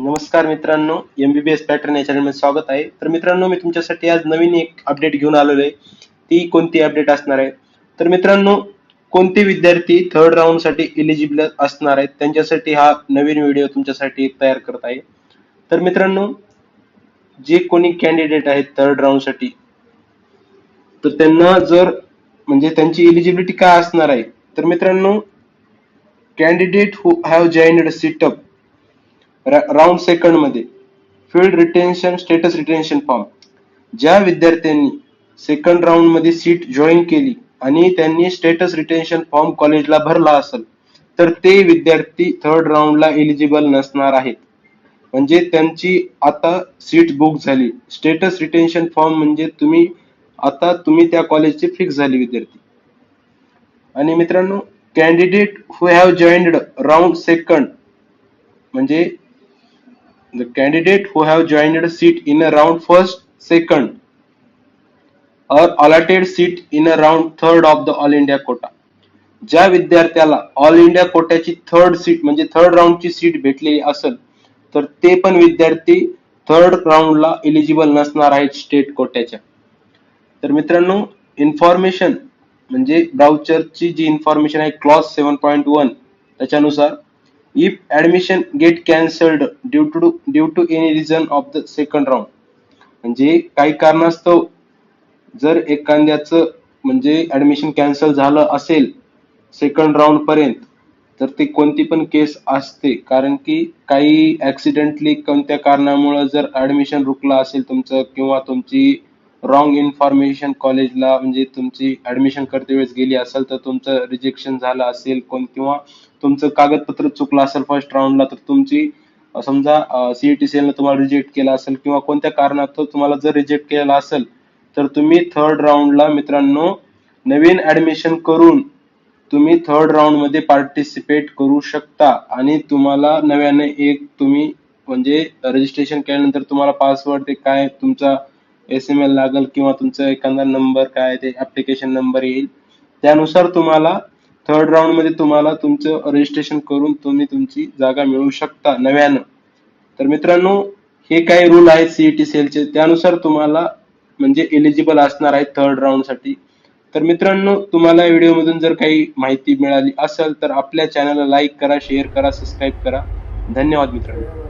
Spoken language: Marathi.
नमस्कार मित्रांनो, MBBS पॅटर्न या चॅनलमध्ये स्वागत आहे. तर मित्रांनो, मी तुमच्यासाठी आज नवीन एक अपडेट घेऊन आलेलो आहे. ती कोणती अपडेट असणार आहे? तर मित्रांनो, कोणते विद्यार्थी थर्ड राऊंड साठी एलिजिबल असणार आहेत त्यांच्यासाठी हा नवीन व्हिडिओ तुमच्यासाठी तयार करत आहे. तर मित्रांनो, जे कोणी कॅन्डिडेट आहेत थर्ड राऊंड साठी, तर त्यांना जर म्हणजे त्यांची एलिजिबिलिटी काय असणार आहे? तर मित्रांनो, candidate who have joined seat up round second मध्ये field retention status retention form, ज्या विद्यार्थ्यांनी सेकंड राऊंड मध्ये सीट जॉईन केली आणि त्यांनी स्टेटस रिटेन्शन फॉर्म कॉलेजला भरला असेल तर ते विद्यार्थी थर्ड राऊंडला एलिजिबल नसणार आहेत. म्हणजे त्यांची आता सीट बुक झाली. स्टेटस रिटेन्शन फॉर्म म्हणजे तुम्ही त्या कॉलेजचे फिक्स झाले विद्यार्थी. आणि मित्रांनो, candidate who have joined round second म्हणजे the candidate who have joined a seat in a round first, second or allotted seat in a round third of the all India quota. ज्या विद्यार्थ्याला ऑल इंडिया कोट्याची थर्ड सीट म्हणजे थर्ड राऊंडची सीट भेटलेली असेल तर ते पण विद्यार्थी थर्ड राऊंडला एलिजिबल नसणार आहेत स्टेट कोट्याच्या. तर मित्रांनो, इन्फॉर्मेशन म्हणजे ब्राउचरची जी इन्फॉर्मेशन आहे क्लॉज 7.1 त्याच्यानुसार, if admission get cancelled due to any reason of the second round, म्हणजे काही कारणास्तव जर एखाद्याचं म्हणजे ऍडमिशन कॅन्सल झालं असेल सेकंड राऊंड पर्यंत, तर ती कोणती पण केस असते. कारण की काही ऍक्सिडेंटली कोणत्या कारणामुळे जर ऍडमिशन रुकलं असेल तुमचं किंवा तुमची रॉंग इन्फॉर्मेशन कॉलेजला म्हणजे तुमची ऍडमिशन करते वेळेस गेली असेल तर तुमचं रिजेक्शन झालं असेल किंवा तुमचं कागदपत्र चुकलं असेल फर्स्ट राऊंडला, तर तुमची समजा CET ने तुम्हाला रिजेक्ट केलं असेल किंवा कोणत्या कारणास्तव तुम्हाला जर रिजेक्ट केलं असेल तर तुम्ही थर्ड राऊंडला मित्रांनो नवीन ऍडमिशन करून तुम्ही थर्ड राऊंड मध्ये पार्टिसिपेट करू शकता. आणि तुम्हाला नव्याने एक तुम्ही म्हणजे रजिस्ट्रेशन केल्यानंतर तुम्हाला पासवर्ड ते काय तुमचा SML लागेल किंवा तुमचा एखादा नंबर काय ते ऍप्लिकेशन नंबर येईल, त्यानुसार तुम्हाला थर्ड राऊंड मध्ये तुम्हाला तुमचं रजिस्ट्रेशन करून तुम्ही तुमची जागा मिळवू शकता नव्यानं. तर मित्रांनो, हे काही रूल आहेत CET चे, त्यानुसार तुम्हाला म्हणजे एलिजिबल असणार आहे थर्ड राऊंड साठी. तर मित्रांनो, तुम्हाला या व्हिडिओ मधून जर काही माहिती मिळाली असेल तर आपल्या चॅनलला लाईक करा, शेअर करा, सबस्क्राईब करा. धन्यवाद मित्रांनो.